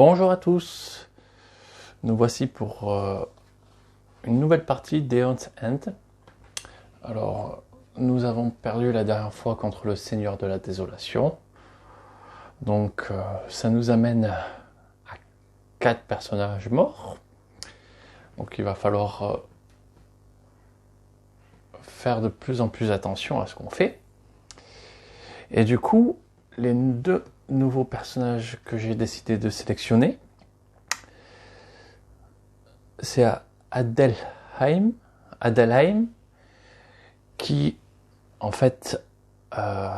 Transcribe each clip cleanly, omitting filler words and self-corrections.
Bonjour à tous, nous voici pour une nouvelle partie d'Aeon's End. Alors, nous avons perdu la dernière fois contre le Seigneur de la Désolation. Donc, ça nous amène à 4 personnages morts. Donc, il va falloir faire de plus en plus attention à ce qu'on fait. Et du coup, les 2 nouveaux personnages que j'ai décidé de sélectionner, c'est Adelheim, qui, en fait,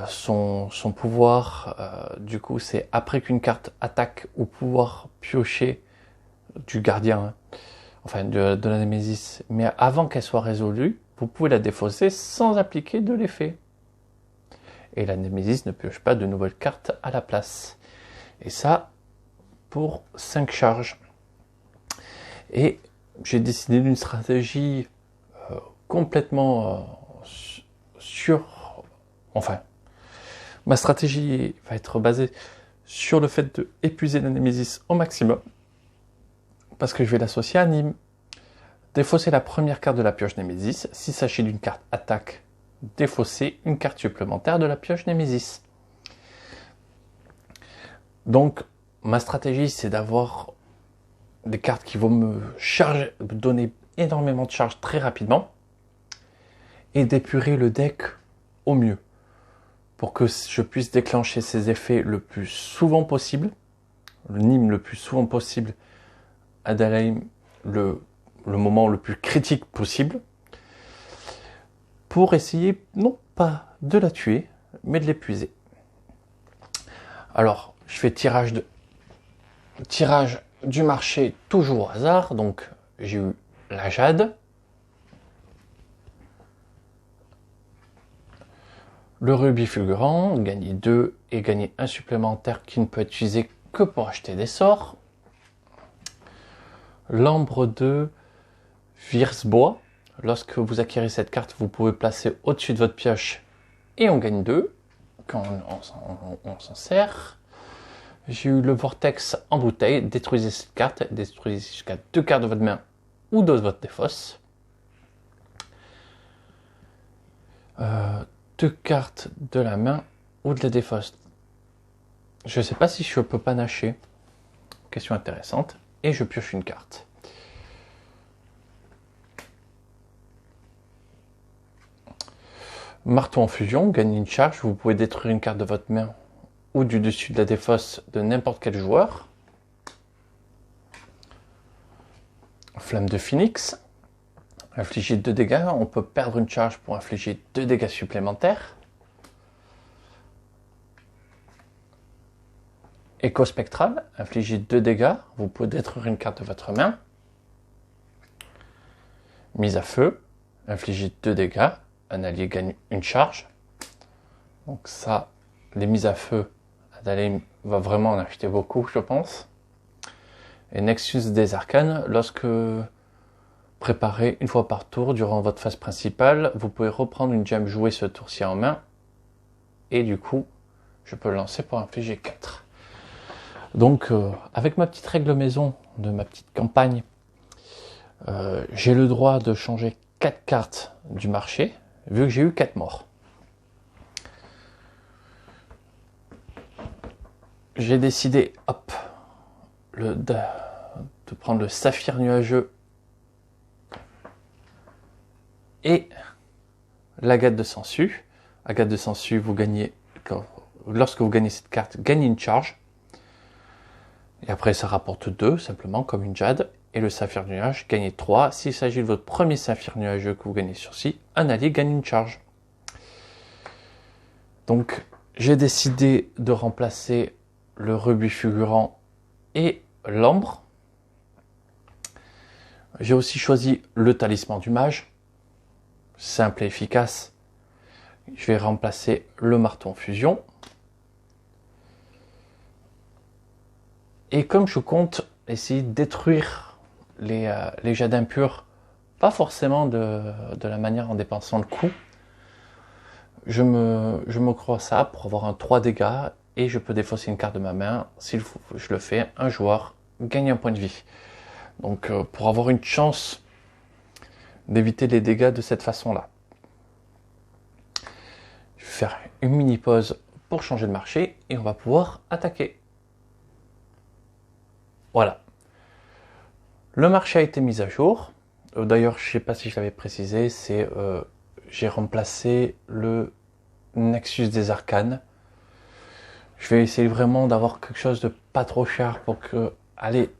son pouvoir, du coup, c'est après qu'une carte attaque ou pouvoir piocher du gardien, enfin de la Némésis, mais avant qu'elle soit résolue, vous pouvez la défausser sans appliquer de l'effet. Et la Némésis ne pioche pas de nouvelles cartes à la place. Et ça, pour 5 charges. Et j'ai décidé d'une stratégie complètement ma stratégie va être basée sur le fait de épuiser la Némésis au maximum, parce que je vais l'associer à Nîmes. Défausser la première carte de la pioche Némésis. S'il s'agit d'une carte attaque, défausser une carte supplémentaire de la pioche Némésis. Donc, ma stratégie, c'est d'avoir des cartes qui vont me donner énormément de charge très rapidement, et d'épurer le deck au mieux, pour que je puisse déclencher ces effets le plus souvent possible, le Nîmes le plus souvent possible, Adelheim le moment le plus critique possible, pour essayer non pas de la tuer, mais de l'épuiser. Alors, je fais tirage du marché toujours au hasard, donc j'ai eu la jade, le rubis fulgurant, gagner 2 et gagner 1 supplémentaire qui ne peut être utilisé que pour acheter des sorts. L'ambre de Virsbois. Lorsque vous acquérez cette carte, vous pouvez placer au-dessus de votre pioche et on gagne 2 quand on s'en sert. J'ai eu le vortex en bouteille. Détruisez cette carte, détruisez jusqu'à 2 cartes de votre main ou de votre défausse. 2 cartes de la main ou de la défausse. Je ne sais pas si je peux panacher. Question intéressante. Et je pioche une carte. Marteau en fusion, gagnez une charge. Vous pouvez détruire une carte de votre main ou du dessus de la défausse de n'importe quel joueur. Flamme de phénix. Infliger 2 dégâts. On peut perdre une charge pour infliger 2 dégâts supplémentaires. Écho spectral. Infliger 2 dégâts. Vous pouvez détruire une carte de votre main. Mise à feu. Infliger 2 dégâts. Un allié gagne une charge. Donc ça, les mises à feu, Adelheim va vraiment en acheter beaucoup, je pense. Et Nexus des Arcanes, lorsque préparé une fois par tour durant votre phase principale, vous pouvez reprendre une gemme jouée ce tour-ci en main. Et du coup, je peux le lancer pour infliger 4. Donc, avec ma petite règle maison de ma petite campagne, j'ai le droit de changer 4 cartes du marché, vu que j'ai eu 4 morts. J'ai décidé, de prendre le saphir nuageux et l'agate de sangsue. Agate de sangsue, lorsque vous gagnez cette carte, gagnez une charge. Et après, ça rapporte 2, simplement, comme une jade. Et le saphir nuage, gagnez 3. S'il s'agit de votre premier saphir nuageux que vous gagnez sur-ci, un allié gagne une charge. Donc, j'ai décidé de remplacer le rubis fulgurant et l'ambre. J'ai aussi choisi le talisman du mage. Simple et efficace. Je vais remplacer le marteau en fusion. Et comme je compte essayer de détruire les jades impurs, pas forcément de la manière en dépensant le coup, je me crois ça pour avoir un 3 dégâts et je peux défausser une carte de ma main. Si je le fais, un joueur gagne un point de vie. Donc pour avoir une chance d'éviter les dégâts de cette façon-là. Je vais faire une mini pause pour changer de marché et on va pouvoir attaquer. Voilà. Le marché a été mis à jour. D'ailleurs, je ne sais pas si je l'avais précisé, c'est j'ai remplacé le Nexus des Arcanes. Je vais essayer vraiment d'avoir quelque chose de pas trop cher pour aller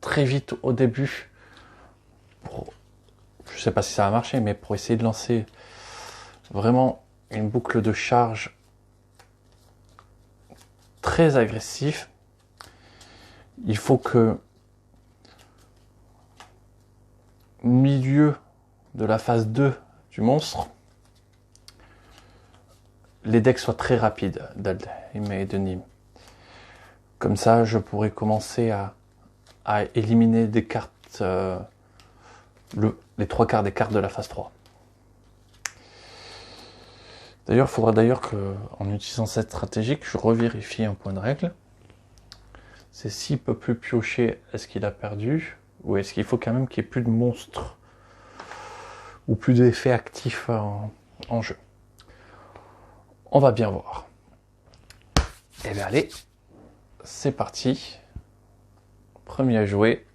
très vite au début. Je ne sais pas si ça va marcher, mais pour essayer de lancer vraiment une boucle de charge très agressive, il faut que au milieu de la phase 2 du monstre, les decks soient très rapides d'Aldheim et de Nîmes. Comme ça, je pourrais commencer à éliminer des cartes, les 3 quarts des cartes de la phase 3. D'ailleurs, il faudra qu'en utilisant cette stratégie, que je revérifie un point de règle. C'est s'il ne peut plus piocher, est-ce qu'il a perdu? Ou est-ce qu'il faut quand même qu'il n'y ait plus de monstres? Ou plus d'effets actifs en jeu? On va bien voir. Et bien allez, c'est parti. Premier à jouer,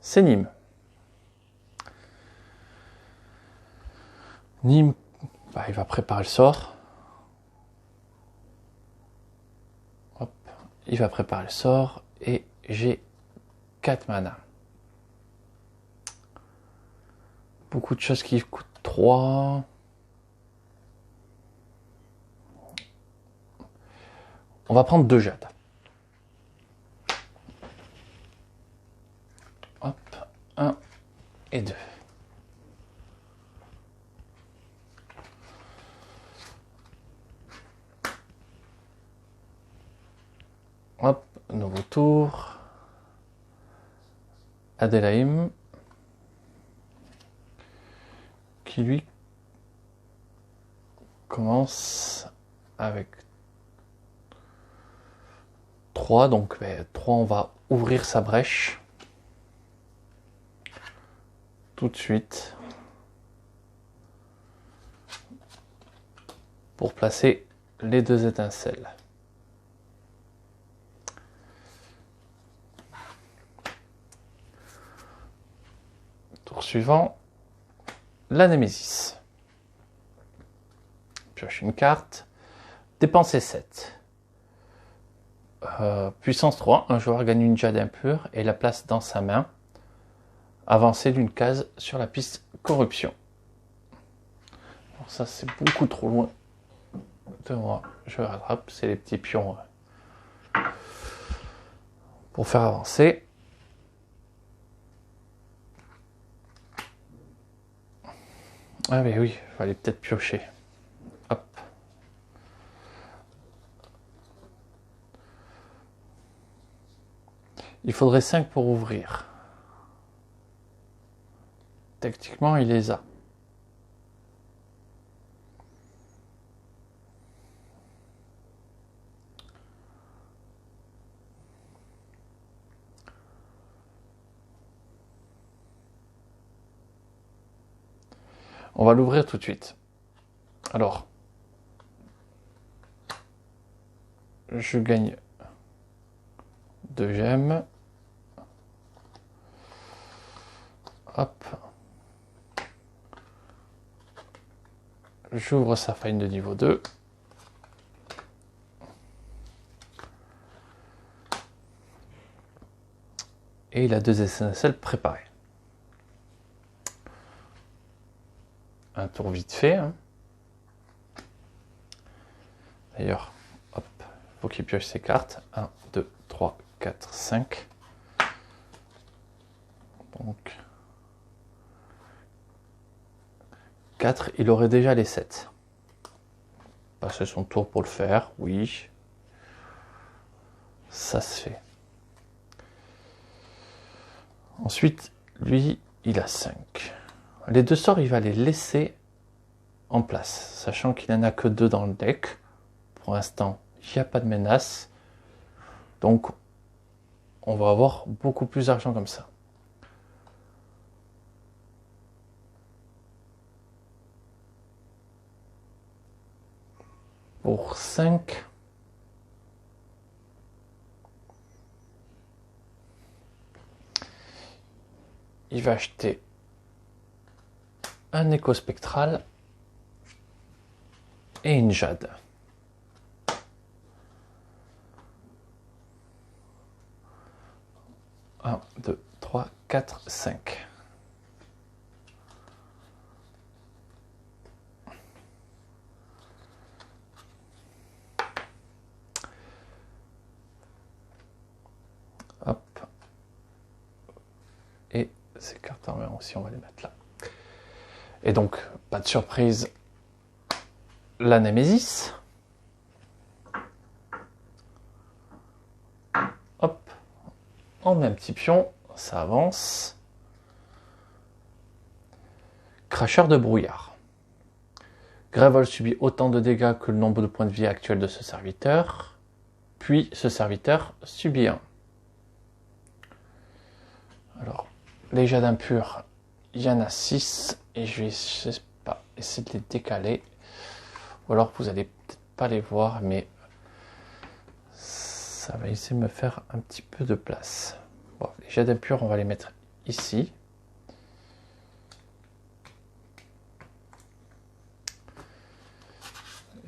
c'est Nîmes. Nîmes, il va préparer le sort. Hop, il va préparer le sort et j'ai 4 mana. Beaucoup de choses qui coûtent 3. On va prendre 2 jades. Hop, 1 et 2. Hop, nouveau tour. Aldheim. Qui lui commence avec 3. Donc 3, on va ouvrir sa brèche. Tout de suite. Pour placer les 2 étincelles. Tour suivant, la Némésis. Pioche une carte. Dépenser 7. Puissance 3, un joueur gagne une jade impure et la place dans sa main. Avancer d'une case sur la piste corruption. Alors ça c'est beaucoup trop loin de moi. Je rattrape, c'est les petits pions pour faire avancer. Ah mais oui, il fallait peut-être piocher. Hop. Il faudrait 5 pour ouvrir. Techniquement, il les a. On va l'ouvrir tout de suite. Alors, je gagne 2 gemmes. Hop. J'ouvre sa faille de niveau 2. Et il a 2 étincelles préparées. Un tour vite fait. Hein. D'ailleurs, hop, il faut qu'il pioche ses cartes. 1, 2, 3, 4, 5. Donc, 4, il aurait déjà les 7. Passer son tour pour le faire, oui. Ça se fait. Ensuite, lui, il a 5. Les 2 sorts, il va les laisser en place, sachant qu'il n'en a que 2 dans le deck. Pour l'instant, il n'y a pas de menace. Donc, on va avoir beaucoup plus d'argent comme ça. Pour 5, il va acheter un écho spectral et une jade. 1, 2, 3, 4, 5. Hop. Et ces cartes en main aussi, on va les mettre là. Et donc, pas de surprise, la Némésis. Hop. On met un petit pion, ça avance. Cracheur de brouillard. Grévol subit autant de dégâts que le nombre de points de vie actuel de ce serviteur. Puis ce serviteur subit 1. Alors, les jets d'impur, il y en a 6. Et je vais pas, essayer de les décaler. Ou alors vous allez peut-être pas les voir, mais ça va essayer de me faire un petit peu de place. Bon, les jets d'impur, on va les mettre ici.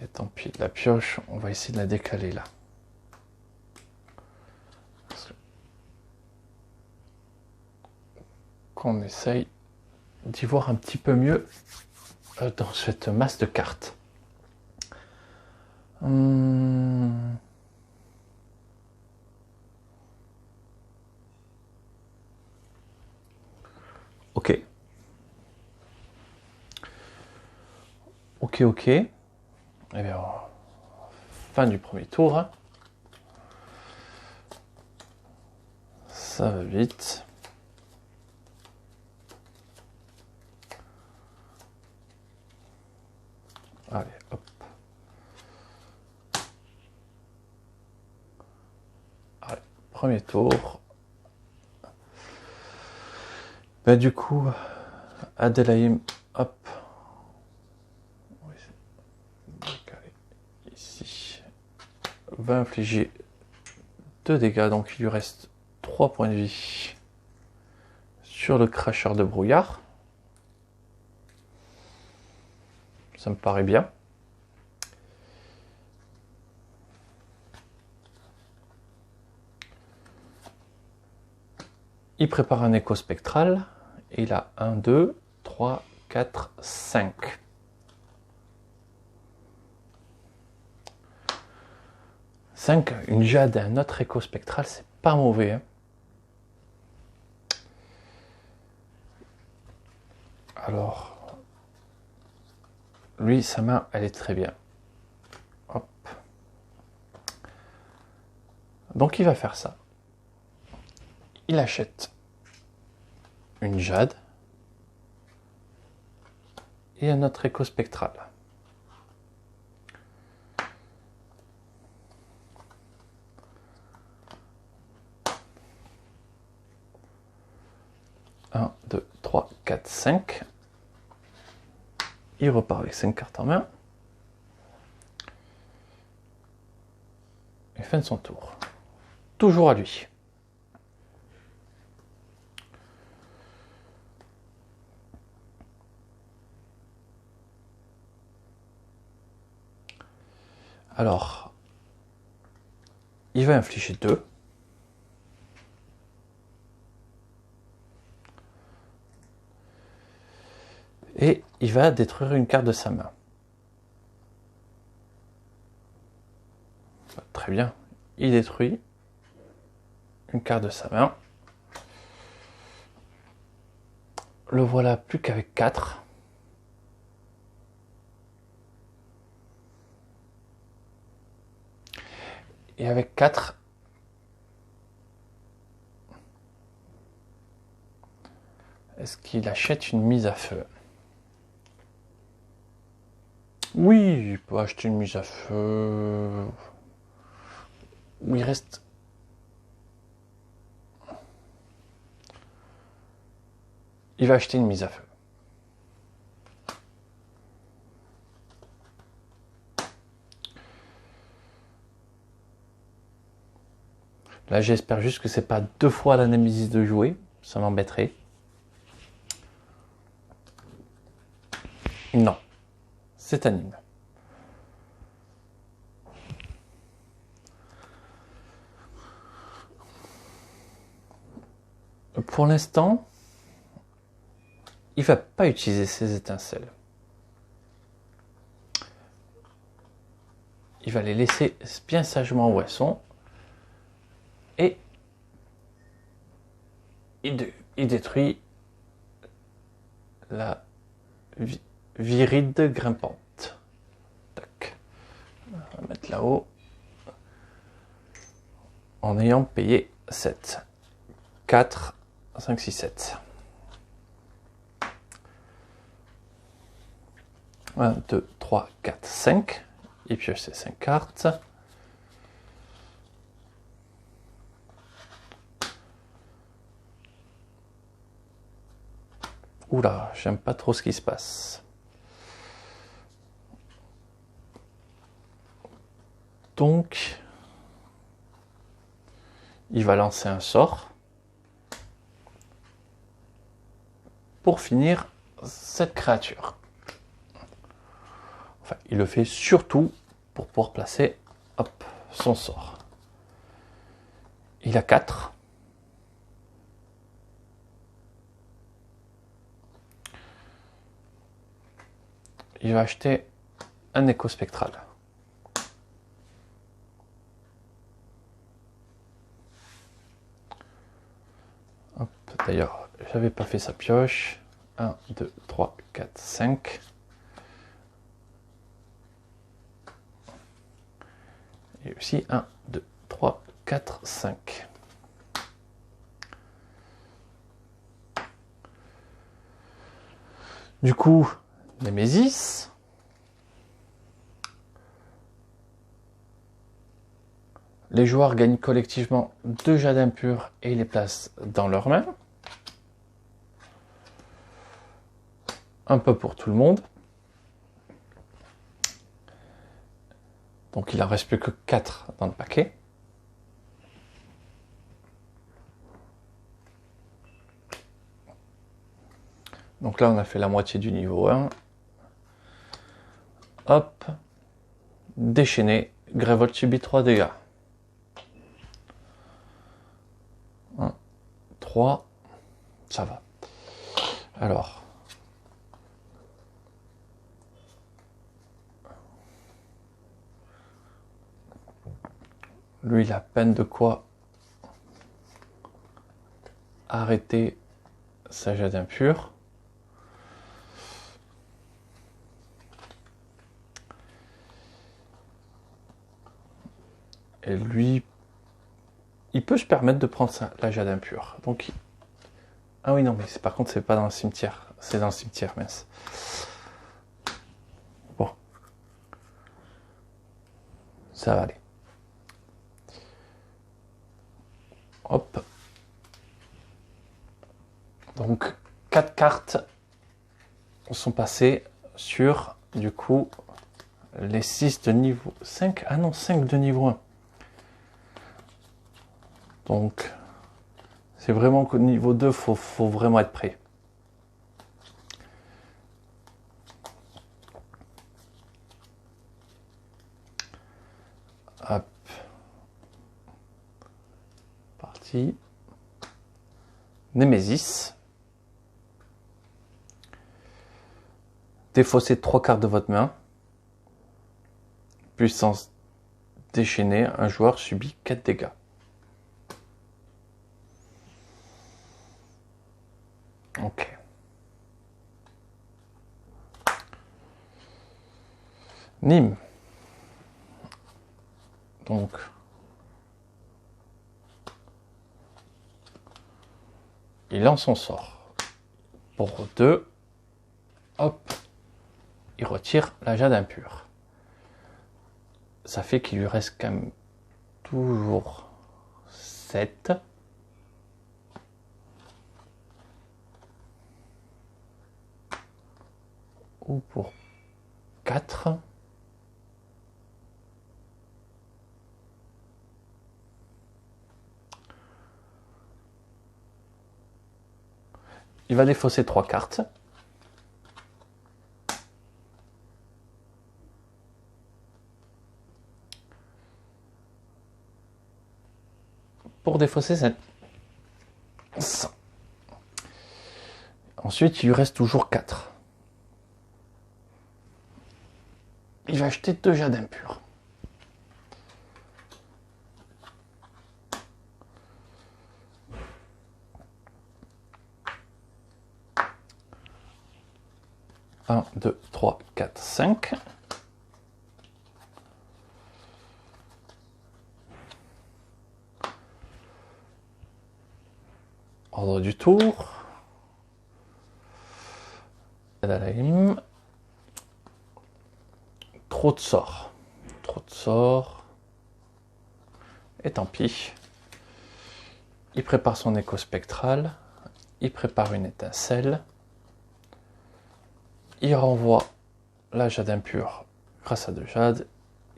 Et tant pis, la pioche, on va essayer de la décaler là. Qu'on essaye d'y voir un petit peu mieux dans cette masse de cartes. Ok. Ok. Eh bien, fin du premier tour. Ça va vite. Allez, hop. Allez, premier tour. Ben, du coup, Adélaïm, hop. Ici. Va infliger 2 dégâts, donc il lui reste 3 points de vie sur le cracheur de brouillard. Ça me paraît bien. Il prépare un écho spectral. Et il a 1, 2, 3, 4, 5. 5, une jade et un autre écho spectral, c'est pas mauvais. Hein. Alors, lui, sa main, elle est très bien. Hop. Donc, il va faire ça. Il achète une jade et un autre écho spectral. Un, 2, 3, 4, 5. Il repart avec 5 cartes en main. Et fin de son tour. Toujours à lui. Alors, il va infliger 2. Et il va détruire une carte de sa main. Très bien. Il détruit une carte de sa main. Le voilà plus qu'avec 4. Et avec 4, est-ce qu'il achète une mise à feu? Oui, il peut acheter une mise à feu. où il reste... Il va acheter une mise à feu. Là, j'espère juste que c'est pas 2 fois la Némésis de jouer. Ça m'embêterait. Non. C'est anime. Pour l'instant, il va pas utiliser ses étincelles. Il va les laisser bien sagement où elles sont. Et il détruit la viride grimpante. Tac. On va mettre là-haut. En ayant payé 7. 4, 5, 6, 7. 1, 2, 3, 4, 5. Il pioche ses 5 cartes. Oula, j'aime pas trop ce qui se passe. Donc, il va lancer un sort pour finir cette créature. Enfin, il le fait surtout pour pouvoir placer hop, son sort. Il a 4. Il va acheter un écho spectral. D'ailleurs, j'avais pas fait sa pioche. 1, 2, 3, 4, 5. Et aussi 1, 2, 3, 4, 5. Du coup, Némésis. Les joueurs gagnent collectivement 2 jets d'impur et les placent dans leurs mains. Un peu pour tout le monde. Donc il en reste plus que 4 dans le paquet. Donc là on a fait la moitié du niveau 1. Hop. Déchaîné. Grévolte subit 3 dégâts. 1, 3. Ça va. Alors. Lui, il a peine de quoi arrêter sa jet d'impur. Et lui, il peut se permettre de prendre la jet d'impur. Donc, ah oui, non, mais par contre, c'est pas dans le cimetière. C'est dans le cimetière, mince. Bon. Ça va aller. Hop. Donc, 4 cartes sont passées sur, du coup, les 6 de niveau 5. Ah non, 5 de niveau 1. Donc, c'est vraiment qu'au niveau 2, faut vraiment être prêt. Hop. Parti. Némésis. Défaussez 3 cartes de votre main. Puissance déchaînée. Un joueur subit 4 dégâts. Ok. Nîmes. Donc, il lance son sort. Pour 2, hop, il retire la jade impure. Ça fait qu'il lui reste quand même toujours 7. Ou pour 4. Il va défausser 3 cartes. Pour défausser ça. Ensuite, il lui reste toujours 4. Il va acheter 2 jades impurs. Un, 2, 3, 4, 5. Ordre du tour. Adalaïm. Trop de sorts. Trop de sorts. Et tant pis. Il prépare son écho spectral. Il prépare une étincelle. Il renvoie la jade impure grâce à 2 jades.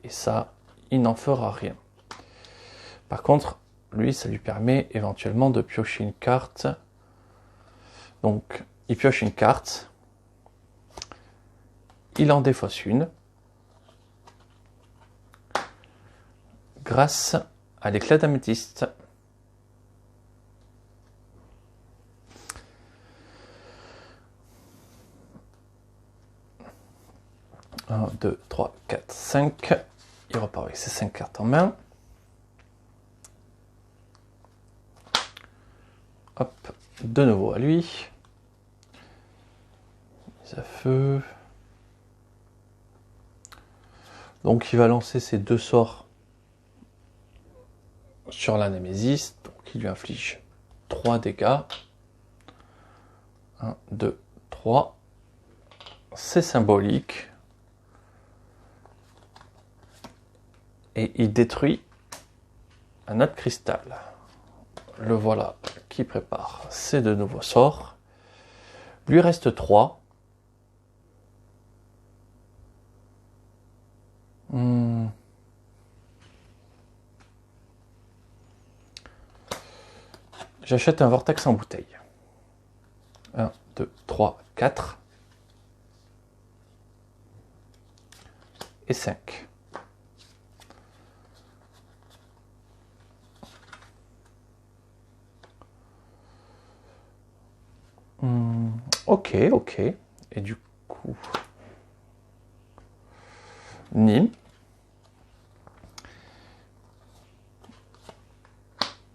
Et ça, il n'en fera rien. Par contre, lui, ça lui permet éventuellement de piocher une carte. Donc, il pioche une carte. Il en défausse une. Grâce à l'éclat d'améthyste. Un, 2, 3, 4, 5. Il repart avec ses 5 cartes en main. Hop, de nouveau à lui. Mise à feu. Donc il va lancer ses 2 sorts sur la Némésis. Donc il lui inflige 3 dégâts. 1, 2, 3. C'est symbolique. Et il détruit un autre cristal. Le voilà qui prépare ses 2 nouveaux sorts. Lui reste 3. J'achète un vortex en bouteille. 1, 2, 3, 4. Et 5. Ok, ok. Et du coup, Nîmes.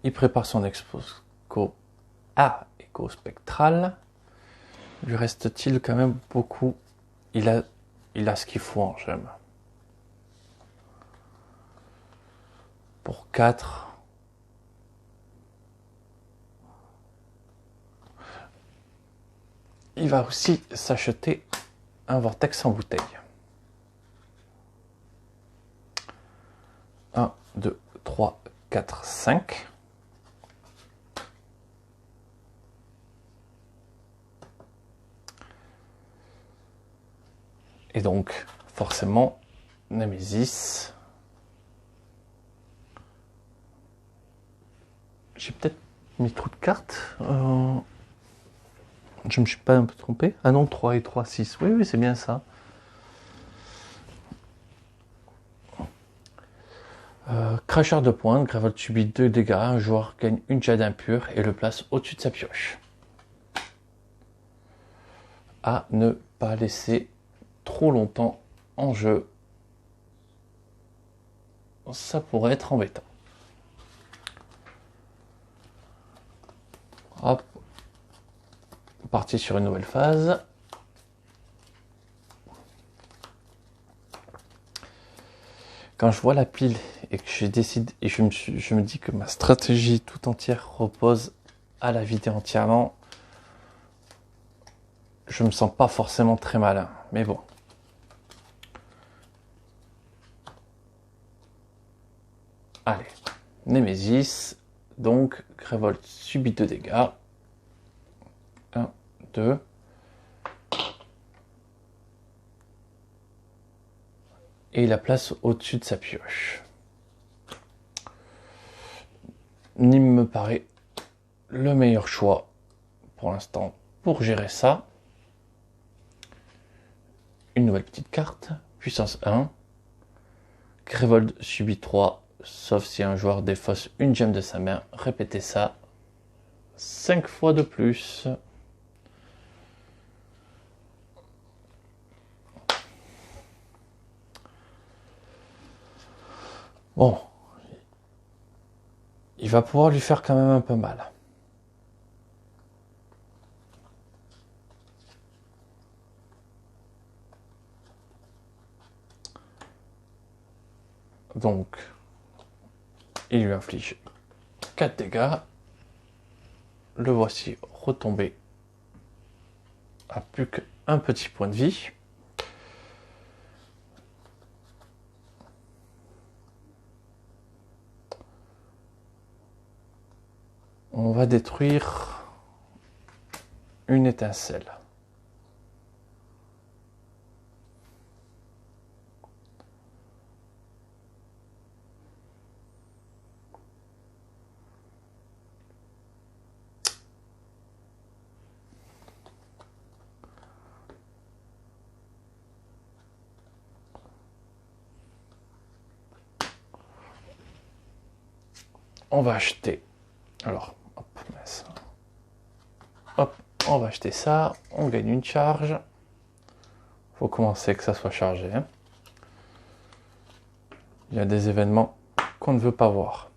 Il prépare son écho spectral. Lui reste-t-il quand même beaucoup? Il a ce qu'il faut en gemme. Pour 4. Il va aussi s'acheter un vortex en bouteille. 1, 2, 3, 4, 5. Et donc, forcément, Némésis. J'ai peut-être mis trop de cartes. Je me suis pas un peu trompé. Ah non, 3 et 3, 6. Oui, c'est bien ça. Cracheur de pointe, Gravold subit 2 dégâts. Un joueur gagne une jade impure et le place au-dessus de sa pioche. À ne pas laisser trop longtemps en jeu. Ça pourrait être embêtant. Hop. Parti sur une nouvelle phase. Quand je vois la pile et que je décide et je me dis que ma stratégie tout entière repose à la vider entièrement, je me sens pas forcément très malin. Mais bon. Allez. Némésis. Donc, révolte subit 2 dégâts. 1, 2. Et il la place au-dessus de sa pioche. Nîmes me paraît le meilleur choix pour l'instant pour gérer ça. Une nouvelle petite carte, puissance 1. Grévold subit 3, sauf si un joueur défausse une gemme de sa main. Répétez ça 5 fois de plus. Bon, il va pouvoir lui faire quand même un peu mal. Donc, il lui inflige 4 dégâts. Le voici retombé à plus qu'un petit point de vie. On va détruire une étincelle. On va acheter. Alors, hop, mince. Hop, on va acheter ça. On gagne une charge. Faut commencer que ça soit chargé. Hein. Il y a des événements qu'on ne veut pas voir.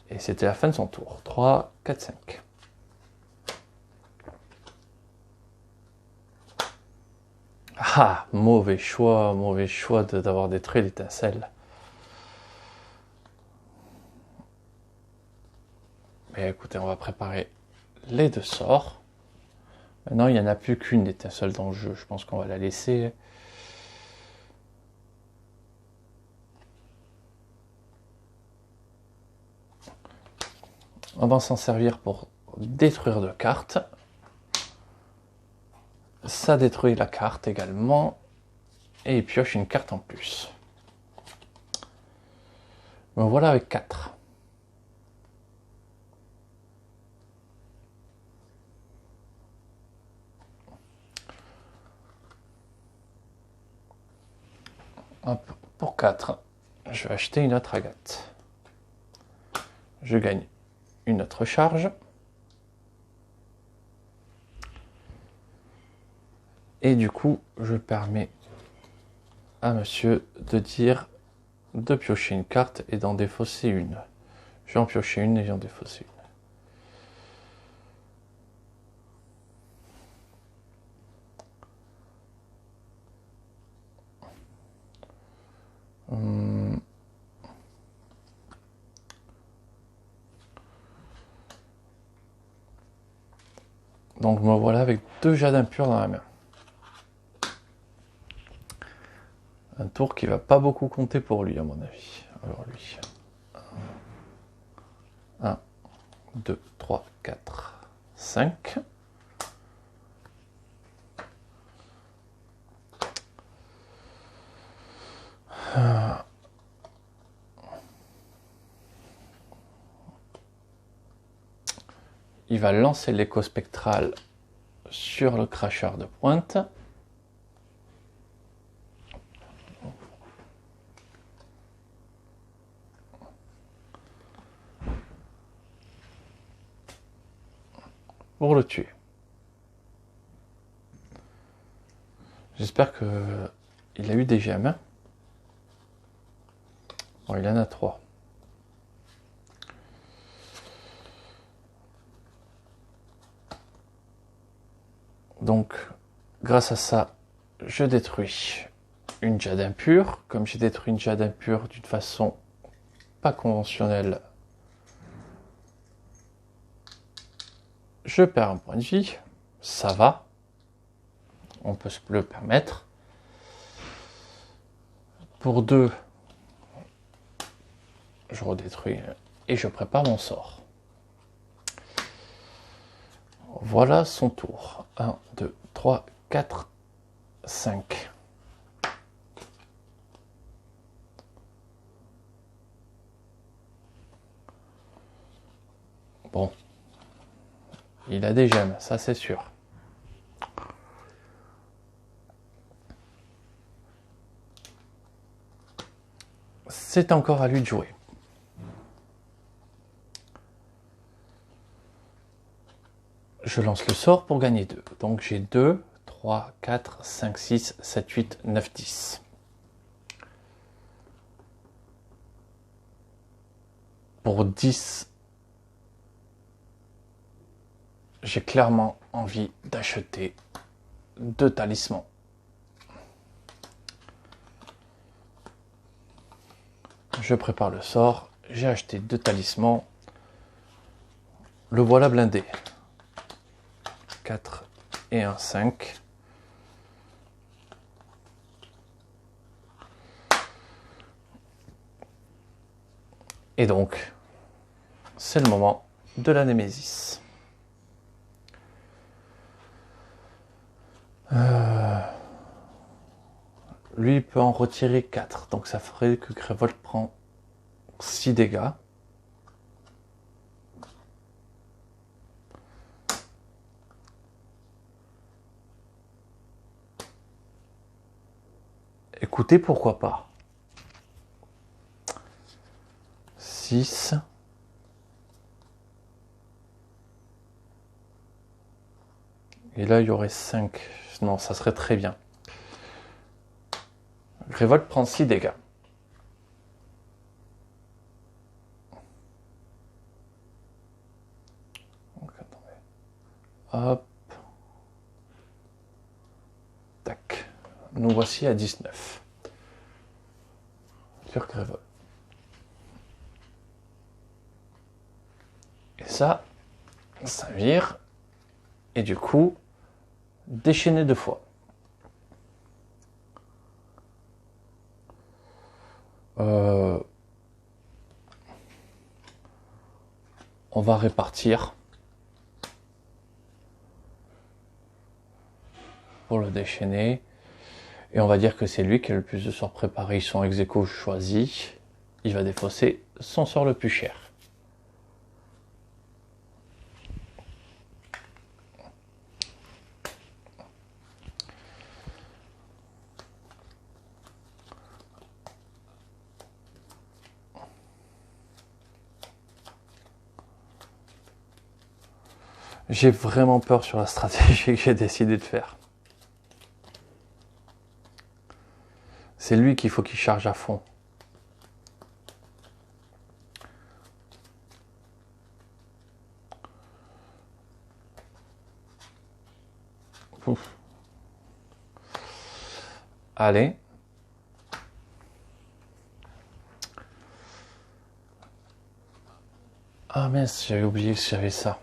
Et c'était la fin de son tour. 3, 4, 5. Ah, mauvais choix d'avoir détruit l'étincelle. Mais écoutez, on va préparer les 2 sorts. Maintenant, il n'y en a plus qu'une étincelle dans le jeu. Je pense qu'on va la laisser. On va s'en servir pour détruire 2 cartes. Ça détruit la carte également. Et il pioche une carte en plus. Me voilà avec 4. Hop, pour 4, je vais acheter une autre agate. Je gagne une autre charge. Et du coup, je permets à monsieur de dire de piocher une carte et d'en défausser une. Je vais en piocher une et j'en défausser une. Donc me voilà avec 2 jades impurs dans la main. Un tour qui va pas beaucoup compter pour lui à mon avis. Alors lui. 1, 2, 3, 4, 5. Il va lancer l'écho spectral sur le cracheur de pointe. Pour le tuer. J'espère que il a eu des gemmes. Bon, il en a 3. Donc, grâce à ça, je détruis une jade impure. Comme j'ai détruit une jade impure d'une façon pas conventionnelle, je perds un point de vie. Ça va. On peut se le permettre. Pour 2, Je redétruis et je prépare mon sort. Voilà son tour. 1, 2, 3, 4, 5. Bon. Il a des gemmes, ça c'est sûr. C'est encore à lui de jouer. Je lance le sort pour gagner 2. Donc j'ai 2, 3, 4, 5, 6, 7, 8, 9, 10. Pour 10, j'ai clairement envie d'acheter 2 talismans. Je prépare le sort. J'ai acheté 2 talismans. Le voilà blindé. 4 et un 5. Et donc, c'est le moment de la Némésis. Lui, il peut en retirer 4. Donc ça ferait que Grévold prend 6 dégâts. Écoutez, pourquoi pas. 6. Et là, il y aurait 5. Non, ça serait très bien. Grévold prend 6 dégâts. Donc, attendez. Hop. Tac. Nous voici à 19. Sur Grévold. Et ça vire. Et du coup, déchaîner 2 fois. On va répartir pour le déchaîner. Et on va dire que c'est lui qui a le plus de sorts préparés. Ils sont ex-aequo choisis. Il va défausser son sort le plus cher. J'ai vraiment peur sur la stratégie que j'ai décidé de faire. C'est lui qu'il faut qu'il charge à fond. Ouf. Allez. Ah mince, j'avais oublié que j'avais ça.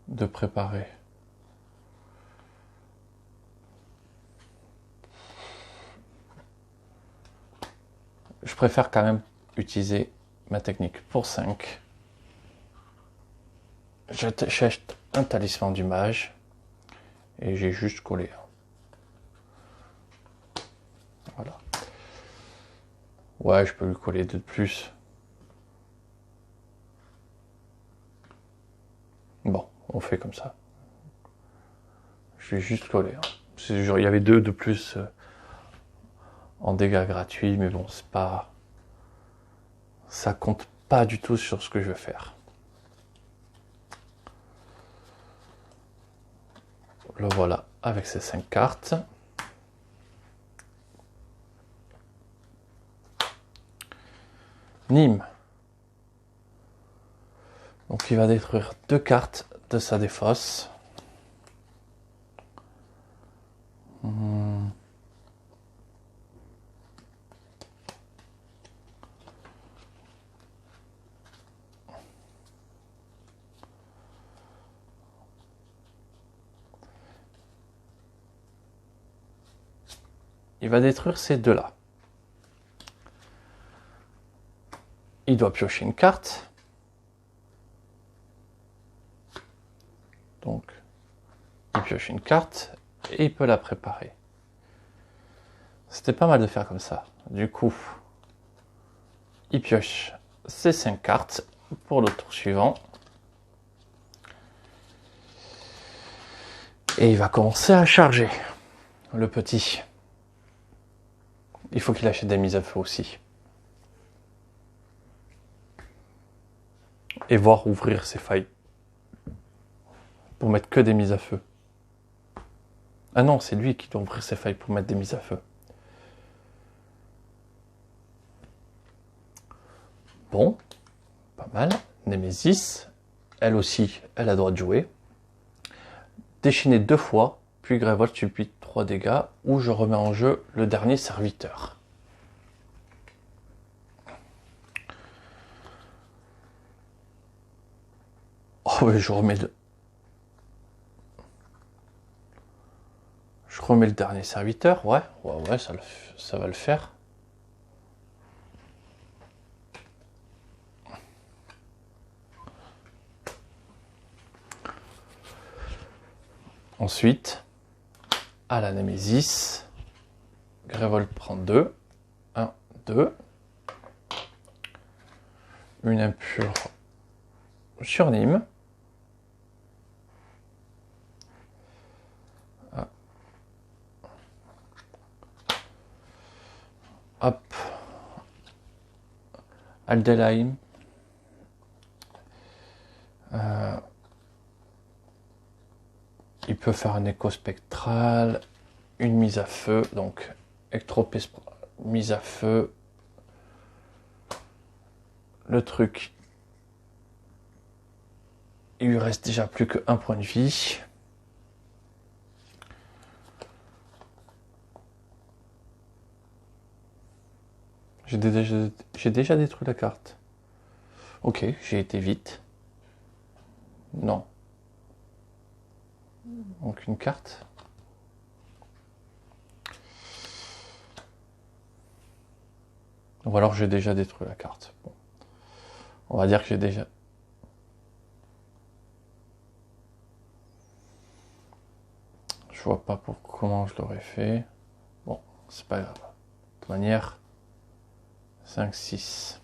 De préparer. Je préfère quand même utiliser ma technique pour 5. J'achète un talisman du mage et j'ai juste collé. Voilà. Ouais, je peux lui coller 2 de plus. Bon, on fait comme ça. Je vais juste coller. Il y avait 2 de plus en dégâts gratuits, mais bon, c'est pas. Ça compte pas du tout sur ce que je vais faire. Le voilà avec ces 5 cartes. Nîmes. Donc il va détruire 2 cartes de sa défausse. Il va détruire ces 2-là. il doit piocher une carte. Donc, il pioche une carte et il peut la préparer. C'était pas mal de faire comme ça. Du coup, il pioche ses 5 cartes pour le tour suivant. Et il va commencer à charger, le petit. Il faut qu'il achète des mises à feu aussi. Et voir ouvrir ses failles. Pour mettre que des mises à feu. Ah non, c'est lui qui doit ouvrir ses failles pour mettre des mises à feu. Bon, pas mal. Némésis, elle aussi, elle a le droit de jouer. Déchaîner 2 fois, puis Grévold subit 3 dégâts, ou je remets en jeu le dernier serviteur. Oh, mais je remets le dernier serviteur, ouais, ça va le faire. Ensuite, à la Némésis, Grévold prend 2. 1, 2. Une impure sur Nîmes. Ah. Hop. Aldelheim. Il peut faire un écho spectral, une mise à feu, donc Ectropée, mise à feu. Le truc, il lui reste déjà plus que 1 point de vie. J'ai déjà détruit la carte. Ok, j'ai été vite. Non. Donc une carte. Ou alors j'ai déjà détruit la carte. Bon. On va dire que j'ai déjà... Je vois pas pour comment je l'aurais fait. Bon, c'est pas grave. De toute manière, 5, 6.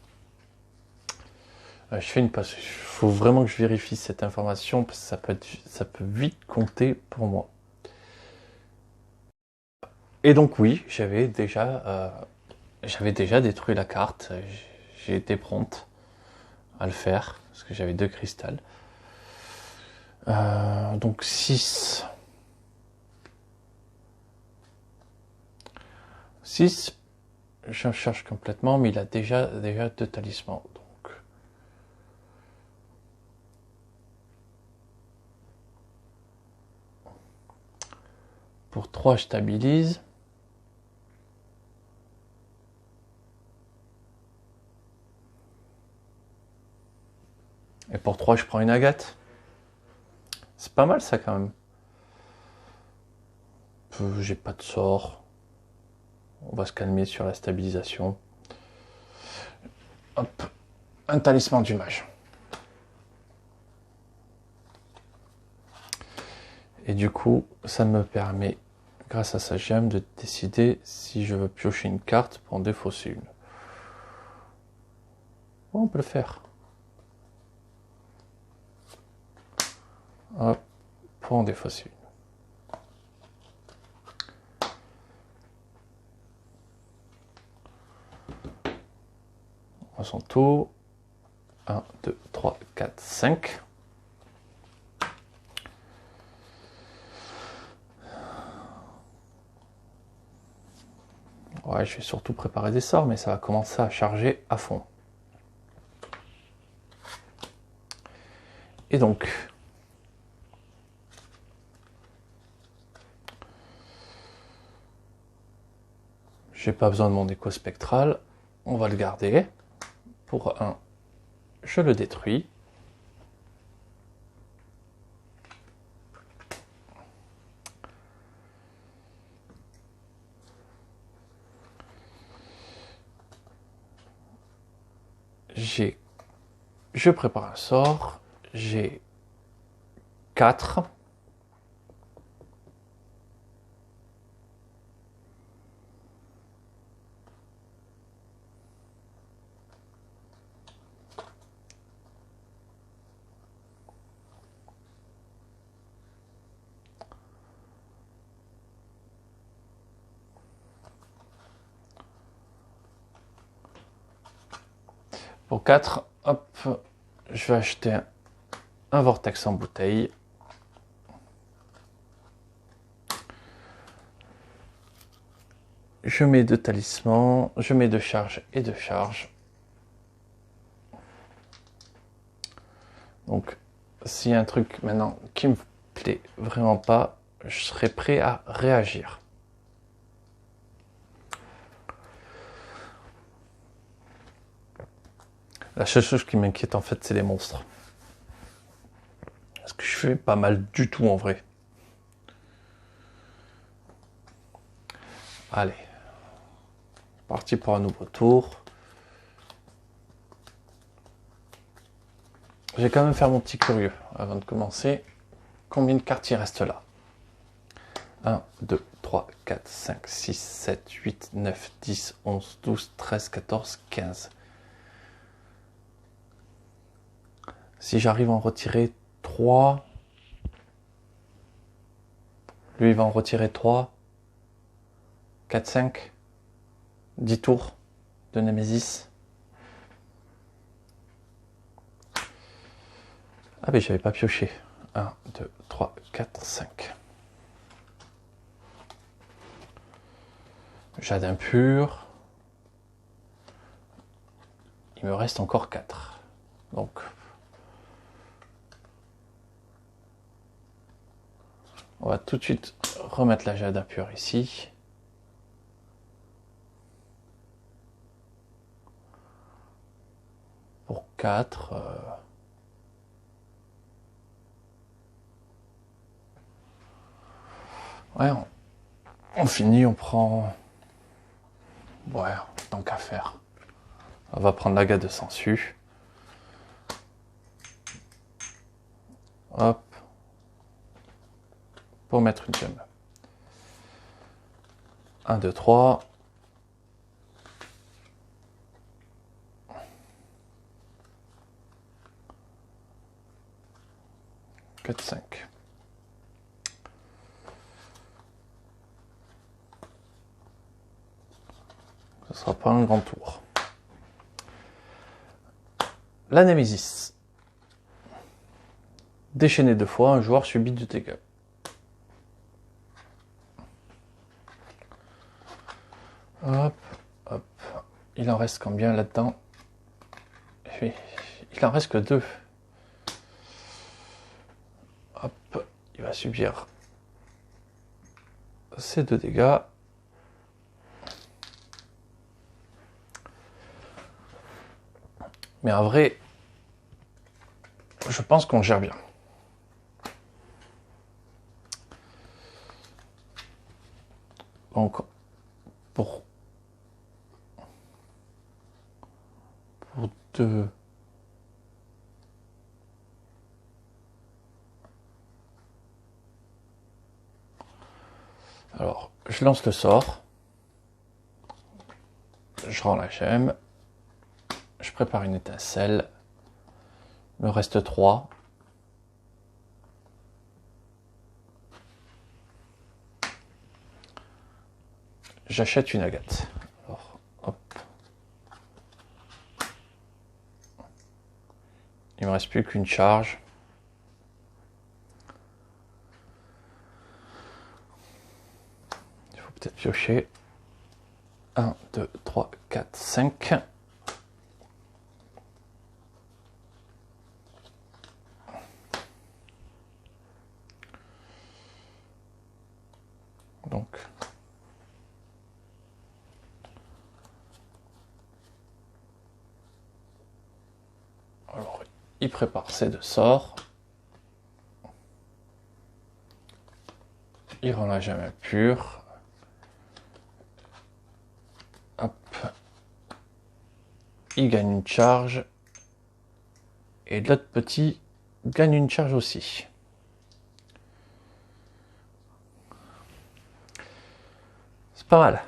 Je fais une passe. Il faut vraiment que je vérifie cette information parce que ça peut vite compter pour moi. Et donc oui, j'avais déjà détruit la carte. J'ai été prompte à le faire parce que j'avais 2 cristals. Donc 6. 6, je cherche complètement, mais il a déjà 2 talismans. Donc pour 3, je stabilise. Et pour 3, je prends une agate. C'est pas mal ça quand même. J'ai pas de sort. On va se calmer sur la stabilisation. Hop, un talisman du mage. Et du coup, ça me permet, grâce à sa gemme, de décider si je veux piocher une carte pour en défausser une. Bon, on peut le faire. Hop, pour en défausser une. À son tour. 1, 2, 3, 4, 5. Ouais, je vais surtout préparer des sorts, mais ça va commencer à charger à fond. Et donc, j'ai pas besoin de mon écho spectral. On va le garder. Pour 1, je le détruis. Je prépare un sort. J'ai 4. Pour 4, hop, je vais acheter un vortex en bouteille. Je mets 2 talismans, je mets 2 charges et 2 charges. Donc, s'il y a un truc maintenant qui me plaît vraiment pas, je serai prêt à réagir. La seule chose qui m'inquiète en fait, c'est les monstres. Parce que je fais pas mal du tout en vrai. Allez. Parti pour un nouveau tour. Je vais quand même faire mon petit curieux avant de commencer. Combien de cartes il reste là? 1, 2, 3, 4, 5, 6, 7, 8, 9, 10, 11, 12, 13, 14, 15. Si j'arrive à en retirer 3, lui il va en retirer 3, 4, 5, 10 tours de Némésis. Ah mais j'avais pas pioché. 1, 2, 3, 4, 5. Jade impur. Il me reste encore 4. Donc on va tout de suite remettre la jade impure ici. Pour 4. Ouais, on finit, on prend... Ouais, tant qu'à faire. On va prendre la de sangsue. Hop. Pour mettre une gemme. 1, 2, 3. 4, 5. Ce sera pas un grand tour. La Némésis. Déchaîné 2 fois, un joueur subit du dégât. Hop, hop. Il en reste combien là-dedans? Il en reste que 2. Hop, il va subir ces 2 dégâts. Mais en vrai, je pense qu'on gère bien. Donc, pour 2... Alors, je lance le sort. Je rends la gemme. Je prépare une étincelle. Il me reste 3. J'achète une agate. Alors, hop. Il me reste plus qu'une charge. Il faut peut-être piocher. 1, 2, 3, 4, 5. Donc, alors, il prépare ses 2 sorts. Il rend la gemme impure. Hop. Il gagne une charge Et l'autre petit gagne une charge aussi. C'est pas mal.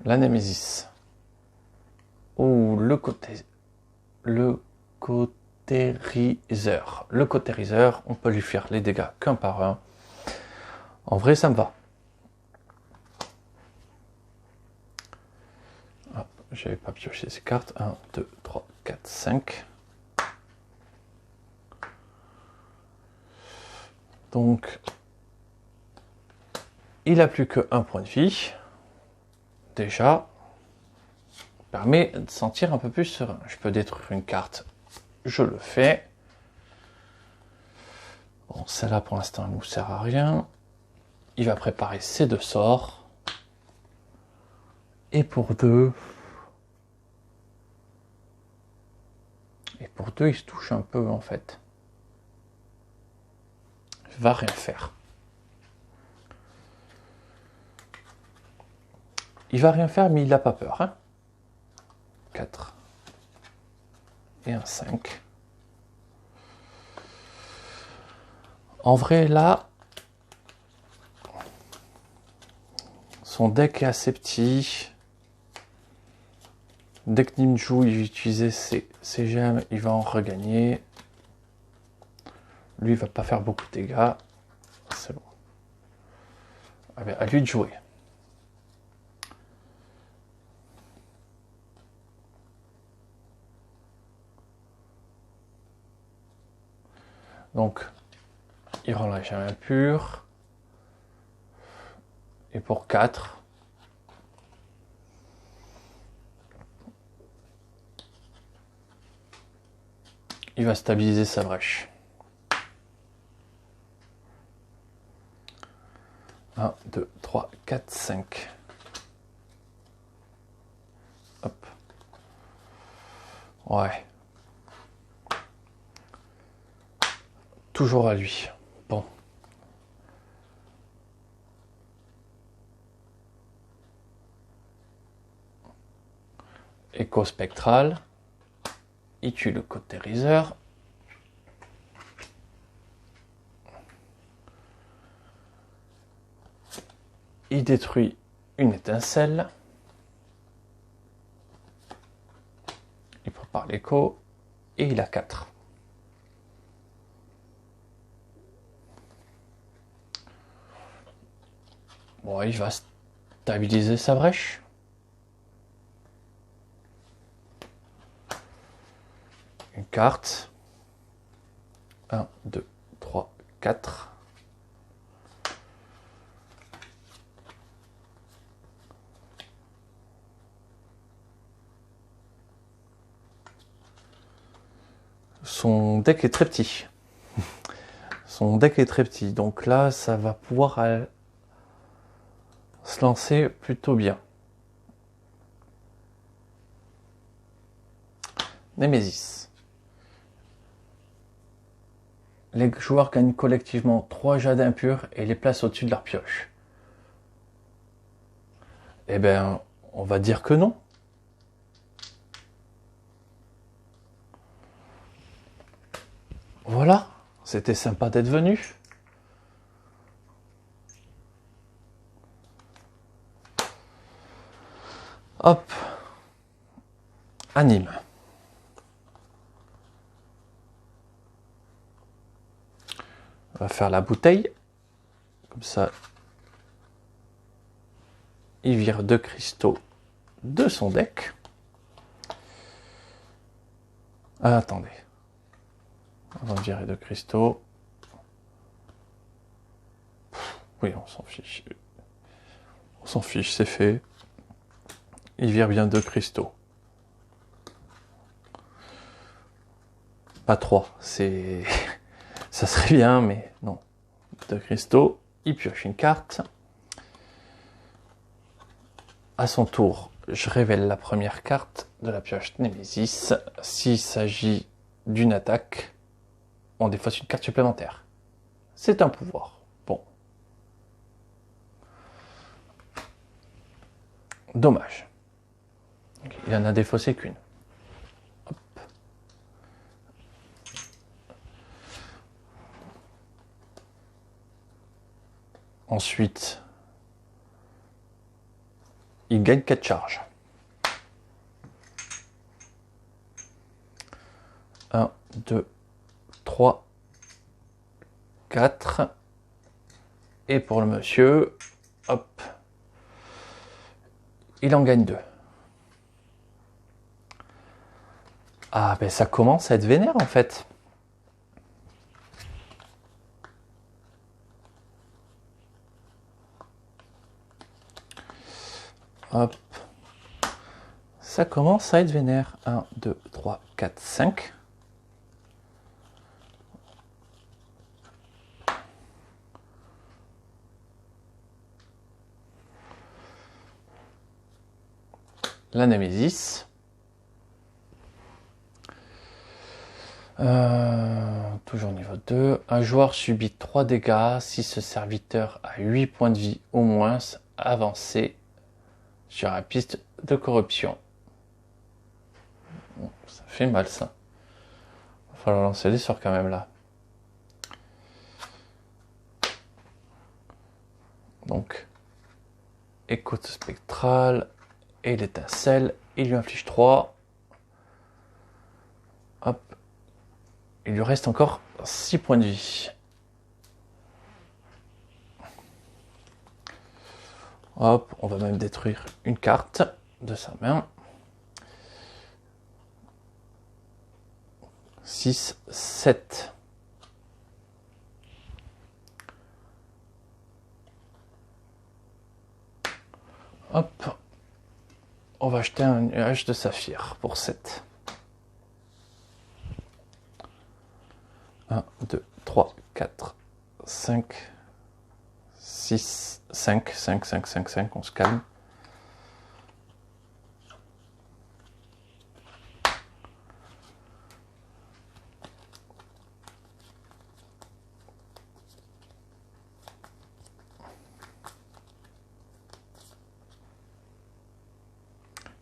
La Némésis. Ou le cautériseur. Le cautériseur, on peut lui faire les dégâts qu'un par un. En vrai, ça me va. J'avais pas pioché ces cartes. 1, 2, 3, 4, 5. Donc, il a plus que 1 point de vie. Déjà, permet de sentir un peu plus serein. Je peux détruire une carte. Je le fais. Bon, celle-là, pour l'instant, elle ne nous sert à rien. Il va préparer ses 2 sorts. Et pour 2... il se touche un peu, en fait. Il va rien faire. Il va rien faire, mais il n'a pas peur. Hein. 4. Et un 5. En vrai, là, son deck est assez petit. Dès que Nimju il va utiliser ses gemmes, il va en regagner. Lui, il va pas faire beaucoup de dégâts. C'est bon. Allez, à lui de jouer. Donc, il rend la gemme impure. Et pour 4, il va stabiliser sa brèche. 1, 2, 3, 4, 5. Hop. Ouais. Toujours à lui. Bon. Écho spectral. Il tue le cautériseur. Il détruit une étincelle. Il prépare l'écho. Et il a 4. Bon, il va stabiliser sa brèche. Une carte. 1, 2, 3, 4. Son deck est très petit. Son deck est très petit. Donc là, ça va pouvoir se lancer plutôt bien. Némésis. Les joueurs gagnent collectivement 3 jets d'impur et les placent au-dessus de leur pioche. Eh bien, on va dire que non. Voilà, c'était sympa d'être venu. Hop. Anime. On va faire la bouteille. Comme ça, il vire 2 cristaux de son deck. Ah, attendez. Avant de virer 2 cristaux. Oui, on s'en fiche. On s'en fiche, c'est fait. Il vire bien 2 cristaux. Pas 3, c'est... Ça serait bien, mais non. 2 cristaux, il pioche une carte. À son tour, je révèle la première carte de la pioche Némésis. S'il s'agit d'une attaque, on défausse une carte supplémentaire. C'est un pouvoir. Bon. Dommage. Il en a défaussé qu'une. Ensuite, il gagne 4 charges. 1, 2, 3, 4. Et pour le monsieur, hop, il en gagne 2. Ah ben ça commence à être vénère en fait. Hop. Ça commence à être vénère. 1, 2, 3, 4, 5. La Némésis. Toujours niveau 2. Un joueur subit 3 dégâts si ce serviteur a 8 points de vie au moins avancé sur la piste de corruption. Bon, ça fait mal ça. Il va falloir lancer des sorts quand même là. Donc, écoute spectrale et l'étincelle. Il lui inflige 3. Hop. Il lui reste encore 6 points de vie. Hop, on va même détruire une carte de sa main. 6, 7. Hop. On va acheter un nuage de saphir pour 7. 1, 2, 3, 4, 5, 6, 5, 5, 5, 5, 5, on se calme.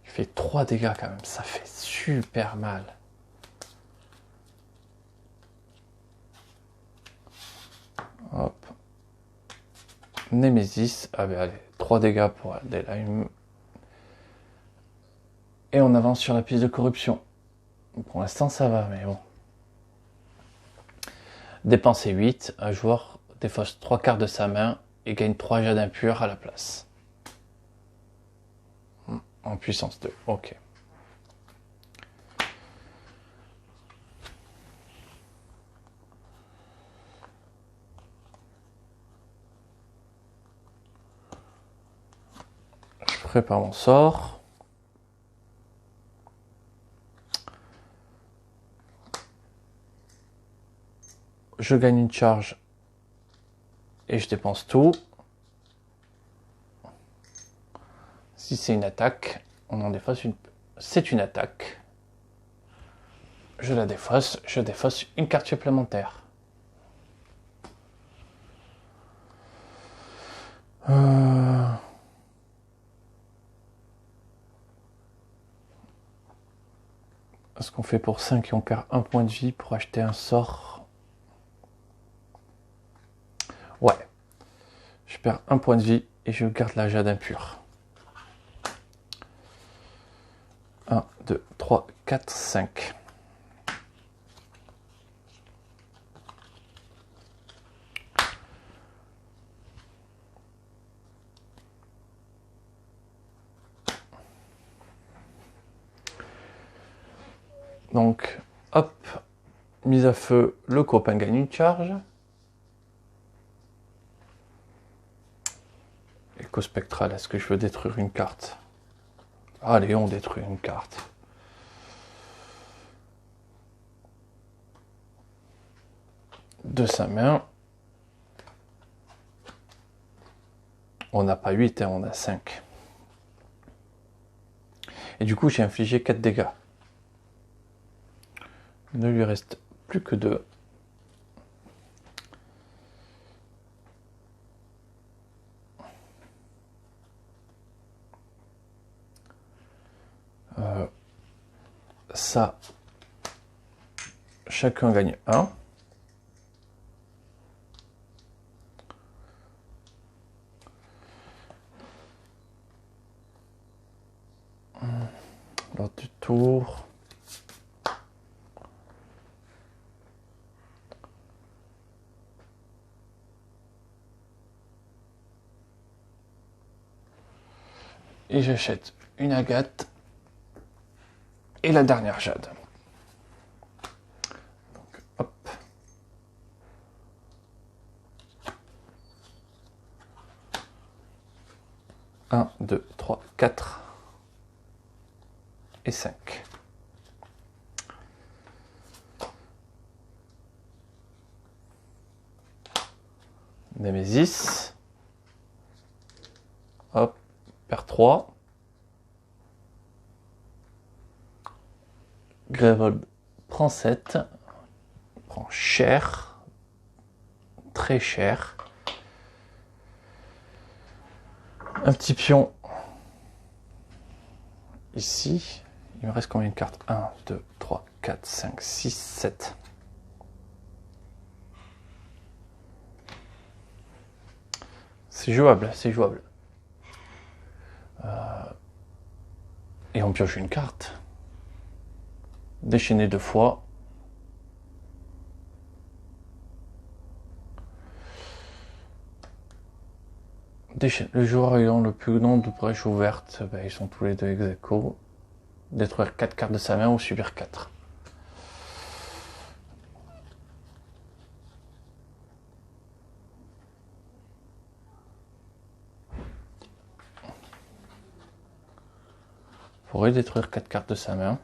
Il fait 3 dégâts quand même, ça fait super mal. Hop. Némésis, ah ben allez, 3 dégâts pour Adeline. Et on avance sur la piste de corruption. Pour l'instant ça va, mais bon. Dépenser 8, un joueur défausse 3 cartes de sa main et gagne 3 jets d'impur à la place. En puissance 2, ok. Je prépare mon sort. Je gagne une charge et je dépense tout. Si c'est une attaque, on en défausse une. C'est une attaque. Je la défausse, je défausse une carte supplémentaire. Ce qu'on fait pour 5 et on perd un point de vie pour acheter un sort. Ouais. Je perds un point de vie et je garde la jade impure. 1, 2, 3, 4, 5. Donc, hop, mise à feu, le copain gagne une charge. Écho spectral, est-ce que je veux détruire une carte? Allez, on détruit une carte. De sa main. On n'a pas 8, hein, on a 5. Et du coup, j'ai infligé 4 dégâts. Il ne lui reste plus que 2. Ça, chacun gagne 1. Lors du tour. Et j'achète une agate et la dernière jade. Donc, hop. Un, 2, 3, 4 et 5. Némésis. Hop, paire 3. Grévold prend 7. Prend cher. Très cher. Un petit pion ici. Il me reste combien de cartes? 1, 2, 3, 4, 5, 6, 7. C'est jouable, c'est jouable. Et on pioche une carte. Déchaîner 2 fois. Le joueur ayant le plus grand de brèches ouvertes, ils sont tous les deux ex aequo. Détruire 4 cartes de sa main ou subir 4. Pourrait détruire 4 cartes de sa main.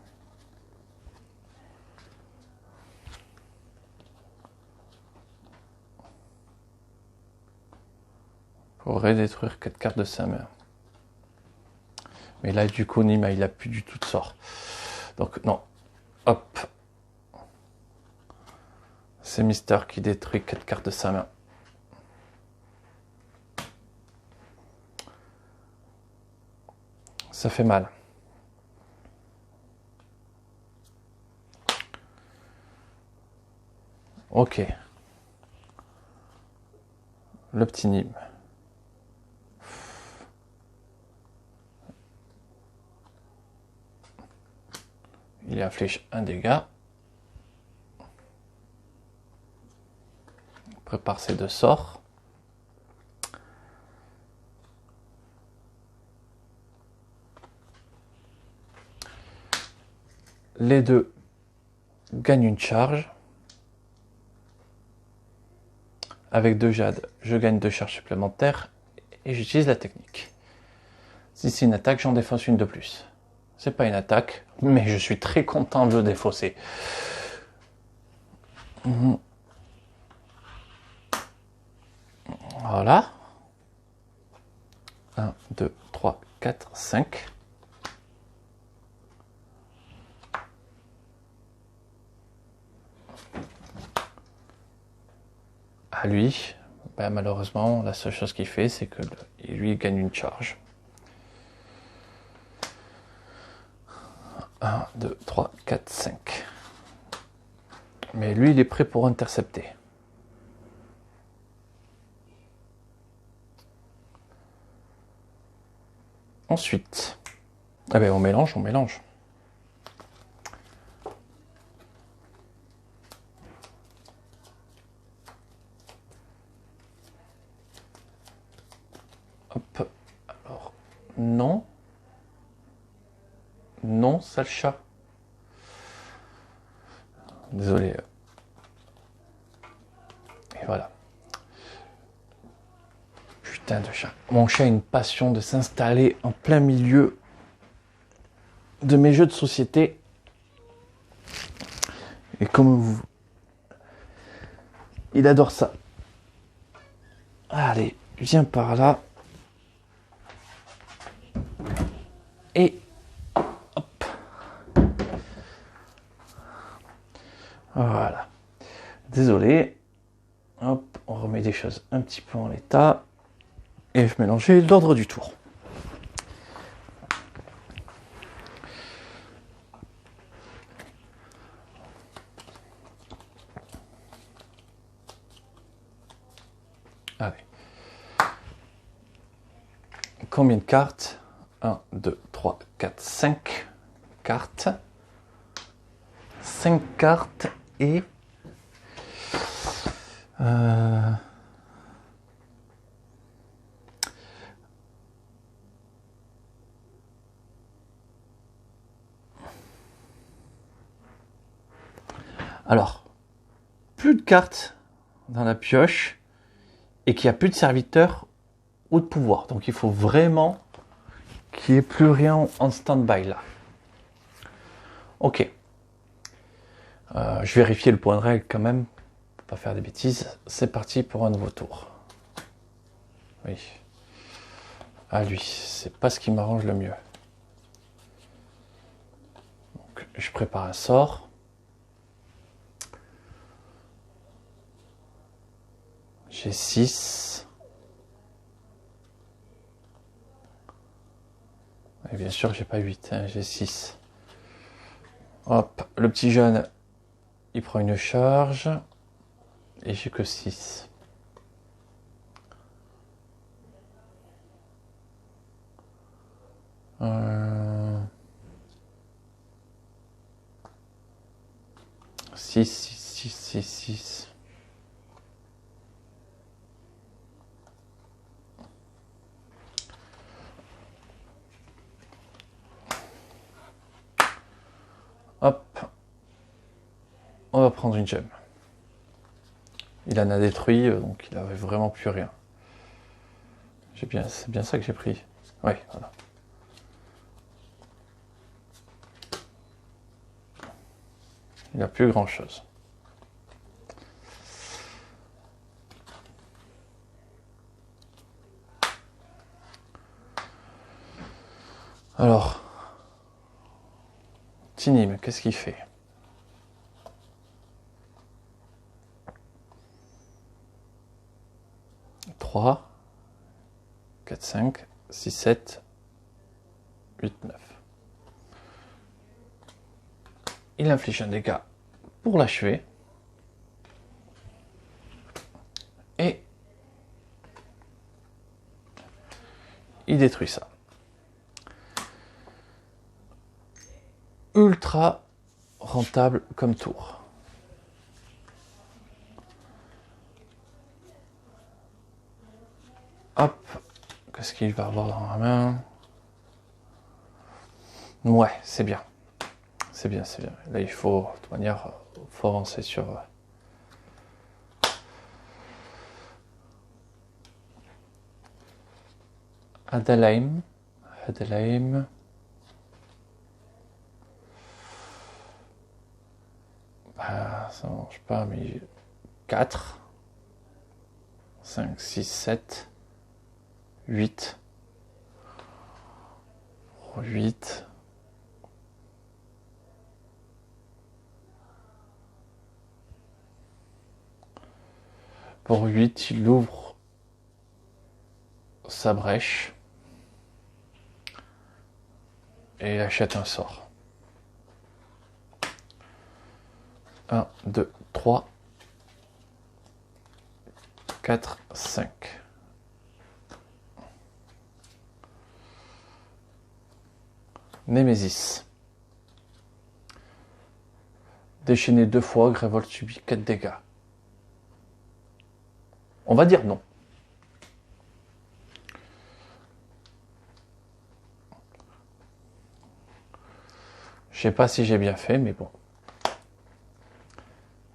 Pourrait détruire 4 cartes de sa main. Mais là, du coup, Nîmes, il a plus du tout de sort. Donc, non. Hop. C'est Mister qui détruit 4 cartes de sa main. Ça fait mal. Ok. Le petit Nîmes. Il inflige un dégât. Il prépare ses 2 sorts. Les deux gagnent une charge. Avec 2 jades, je gagne 2 charges supplémentaires et j'utilise la technique. Si c'est une attaque, j'en défausse une de plus. C'est pas une attaque, mais je suis très content de le défausser. Voilà. 1, 2, 3, 4, 5. À lui, malheureusement, la seule chose qu'il fait, c'est que lui gagne une charge. 1, 2, 3, 4, 5. Mais lui, il est prêt pour intercepter. Ensuite, on mélange, Hop, alors, non. Non, sale chat. Désolé. Et voilà. Putain de chat. Mon chat a une passion de s'installer en plein milieu de mes jeux de société. Et comme vous... Il adore ça. Allez, viens par là. Et... hop. Voilà. Désolé. Hop, on remet des choses un petit peu en l'état. Et je mélangeais l'ordre du tour. Allez. Combien de cartes? 1, 2, 3, 4, 5 cartes. 5 cartes et... Alors, plus de cartes dans la pioche et qu'il n'y a plus de serviteurs ou de pouvoir. Donc il faut vraiment qu'il n'y ait plus rien en stand-by là. Ok. Je vérifie le point de règle quand même, pour pas faire des bêtises. C'est parti pour un nouveau tour. Oui. Ah lui, c'est pas ce qui m'arrange le mieux. Donc, je prépare un sort. J'ai 6. Et bien sûr, j'ai pas 8, hein, j'ai 6. Hop, le petit jeune, il prend une charge. Et j'ai que 6. Six, 6. Hop. On va prendre une gemme. Il en a détruit, donc il avait vraiment plus rien. C'est bien ça que j'ai pris. Oui, voilà. Il n'a plus grand chose. Alors, Tinim, qu'est-ce qu'il fait? Trois, 4, 5, 6, 7, 8, 9. Il inflige un dégât pour l'achever. Et il détruit ça. Ultra rentable comme tour. Hop, qu'est-ce qu'il va avoir dans la main? Ouais, c'est bien. C'est bien, c'est bien. Là, il faut, de toute manière, faut avancer sur... Adalaim. Bah, ça ne mange pas, mais 4, 5, 6, 7, 8. 8. Pour 8, il ouvre sa brèche et il achète un sort. 1, 2, 3, 4, 5. Némésis. Déchaîné 2 fois, Grévold subit 4 dégâts. On va dire non. Je sais pas si j'ai bien fait, mais bon.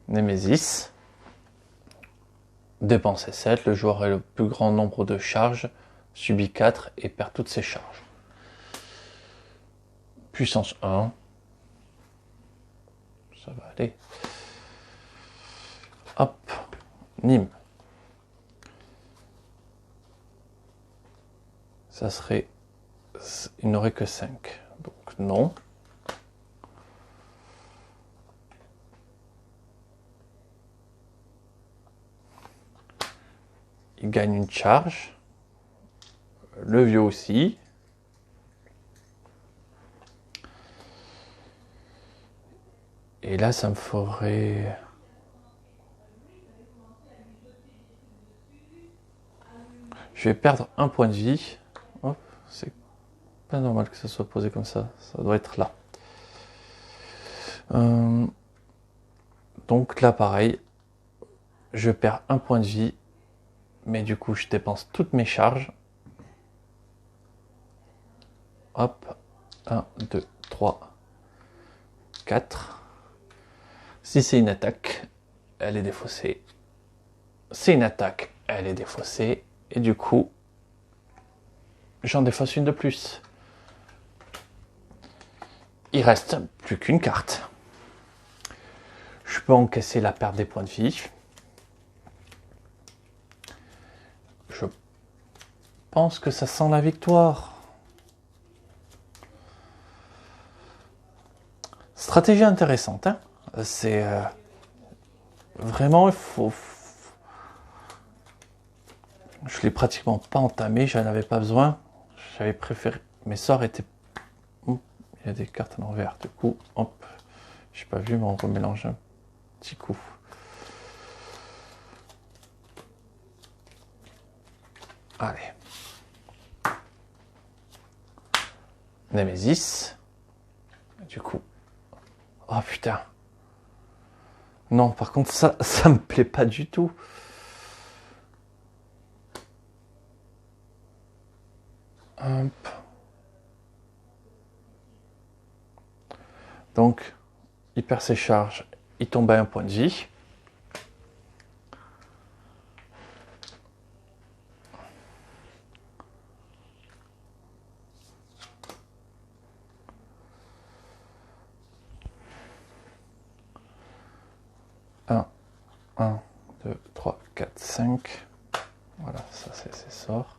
Némésis. Dépensez 7, le joueur a le plus grand nombre de charges, subit 4 et perd toutes ses charges. Puissance 1. Ça va aller. Hop. Nîmes. Ça serait... Il n'aurait que 5. Donc non. Il gagne une charge. Le vieux aussi. Et là, ça me ferait... je vais perdre un point de vie. Hop, c'est pas normal que ça soit posé comme ça. Ça doit être là. Donc là, pareil, je perds un point de vie. Mais du coup, je dépense toutes mes charges. Hop. 1, 2, 3, 4. Si c'est une attaque, elle est défaussée. C'est une attaque, elle est défaussée. Et du coup, j'en défausse une de plus. Il reste plus qu'une carte. Je peux encaisser la perte des points de vie. Je pense que ça sent la victoire. Stratégie intéressante, hein. C'est vraiment, il faut. Je l'ai pratiquement pas entamé, j'en avais pas besoin. J'avais préféré. Mes sorts étaient. Il y a des cartes à l'envers, du coup, hop. J'ai pas vu, mais on remélange un petit coup. Allez. Némésis. Du coup. Oh putain. Non, par contre, ça me plaît pas du tout. Hop. Donc, il perd ses charges. Il tombe à un point de vie. Un, 2, 3, 4, 5. Voilà, ça c'est ses sorts.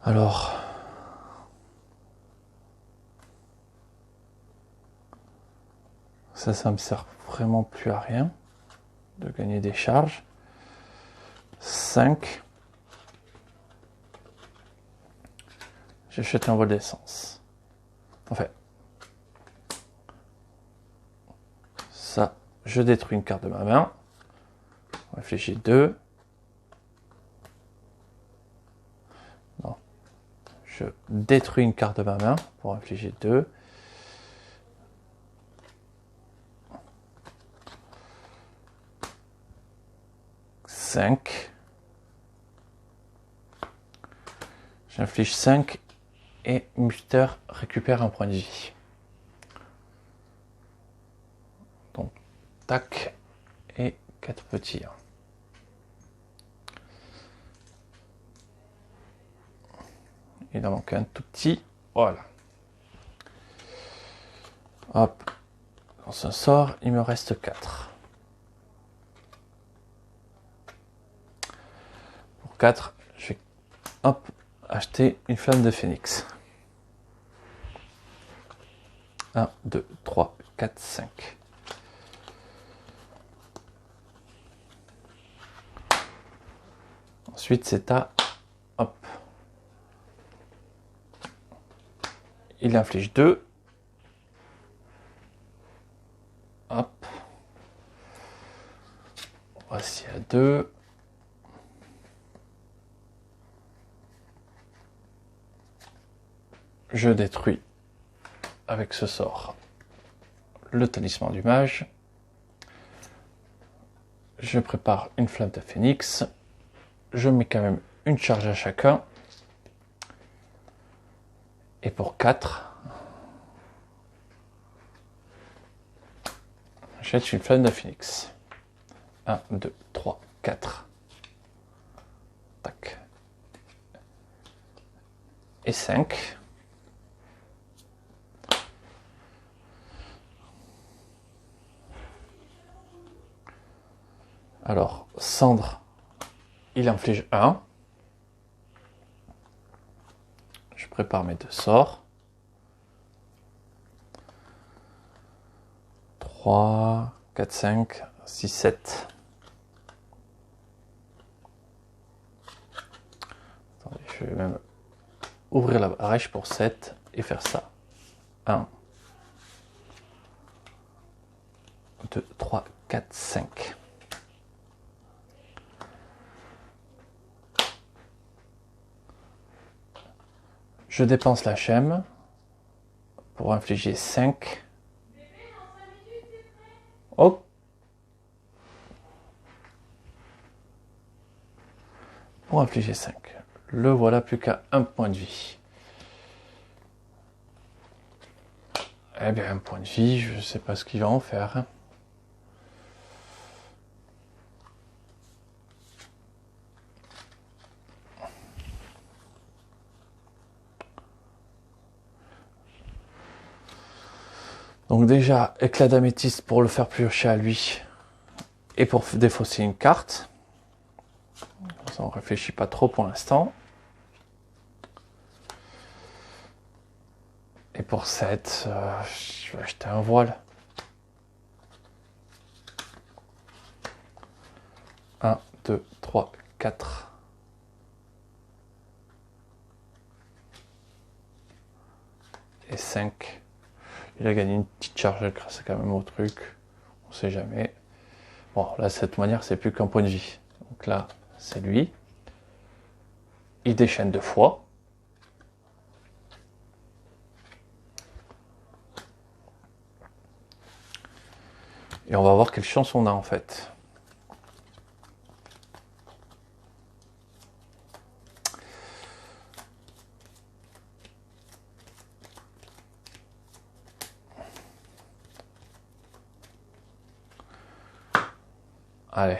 Alors, ça me sert vraiment plus à rien de gagner des charges. 5. J'achète un vol d'essence. En fait, ça, je détruis une carte de ma main. On réfléchit 2. Non. Je détruis une carte de ma main pour infliger 2. J'inflige 5 et Muster récupère un point de vie. Donc, tac, et 4 petits. Il en manque un tout petit. Voilà. Hop. Dans ce sort, il me reste 4. Pour 4, je vais hop, acheter une flamme de phénix. 1, 2, 3, 4, 5. Ensuite, c'est à hop. Il inflige 2. Hop. Voici à 2. Je détruis avec ce sort le talisman du mage. Je prépare une flamme de phénix. Je mets quand même une charge à chacun. Et pour 4, j'achète une flamme de phénix. 1, 2, 3, 4. Tac. Et 5. Alors, Cendre, il inflige 1. Je prépare mes 2 sorts. 3, 4, 5, 6, 7. Attendez, je vais même ouvrir la brèche pour 7 et faire ça. 1, 2, 3, 4, 5. Je dépense la chème pour infliger 5. Oh! Pour infliger 5. Le voilà plus qu'à 1 point de vie. Eh bien, 1 point de vie, je ne sais pas ce qu'il va en faire. Hein. Donc déjà, éclat d'améthyste pour le faire piocher à lui et pour défausser une carte. Ça, on ne réfléchit pas trop pour l'instant. Et pour 7, je vais acheter un voile. 1, 2, 3, 4. Et 5. Il a gagné une petite charge grâce quand même au truc. On sait jamais. Bon, là, de cette manière, c'est plus qu'un point de vie. Donc là, c'est lui. Il déchaîne 2 fois. Et on va voir quelle chance on a en fait. Allez.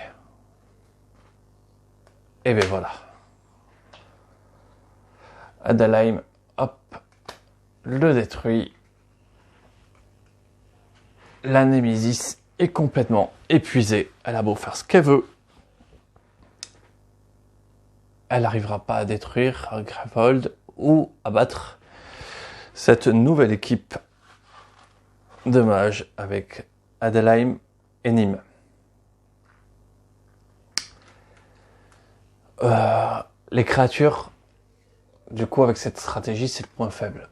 Et bien voilà. Adeleim, hop, le détruit. La Némésis est complètement épuisée. Elle a beau faire ce qu'elle veut. Elle n'arrivera pas à détruire Gravold ou à battre cette nouvelle équipe de mages avec Adeleim et Nîmes. Les créatures, du coup, avec cette stratégie, c'est le point faible.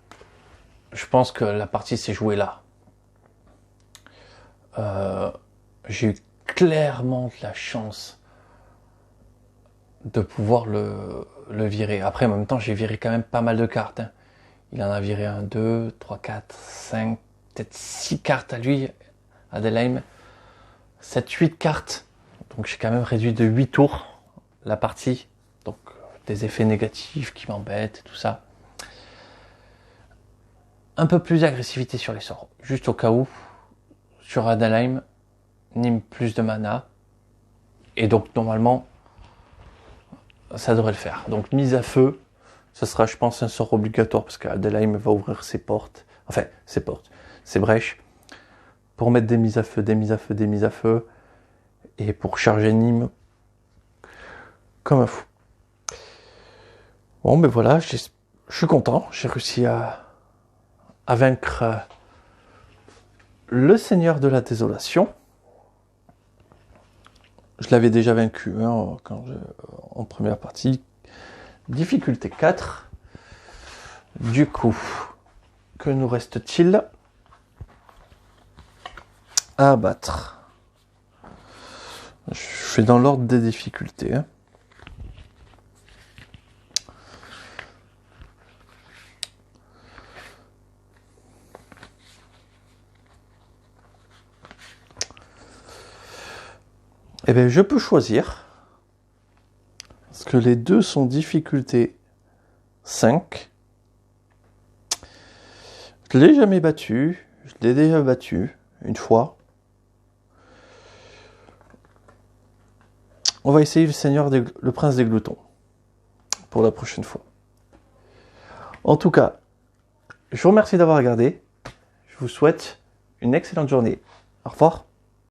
Je pense que la partie s'est jouée là. J'ai eu clairement de la chance de pouvoir le virer. Après, en même temps, j'ai viré quand même pas mal de cartes. Hein. Il en a viré 1, 2, 3, 4, 5, peut-être 6 cartes à lui, Adeleim. 7, 8 cartes. Donc j'ai quand même réduit de 8 tours la partie. Donc des effets négatifs qui m'embêtent et tout ça. Un peu plus d'agressivité sur les sorts. Juste au cas où. Sur Adeleim, Nîmes plus de mana. Et donc normalement, ça devrait le faire. Donc mise à feu, ce sera je pense un sort obligatoire parce qu'Adeleim va ouvrir ses portes. Enfin, ses brèches. Pour mettre des mises à feu, des mises à feu, des mises à feu. Et pour charger Nîmes comme un fou. Bon, ben voilà, je suis content. J'ai réussi à vaincre le Seigneur de la Désolation. Je l'avais déjà vaincu hein, en première partie. Difficulté 4. Du coup, que nous reste-t-il à abattre? Je fais dans l'ordre des difficultés. Hein. Eh bien, je peux choisir. Parce que les deux sont difficulté 5. Je ne l'ai jamais battu. Je l'ai déjà battu une fois. On va essayer le prince des gloutons pour la prochaine fois. En tout cas, je vous remercie d'avoir regardé. Je vous souhaite une excellente journée. Au revoir.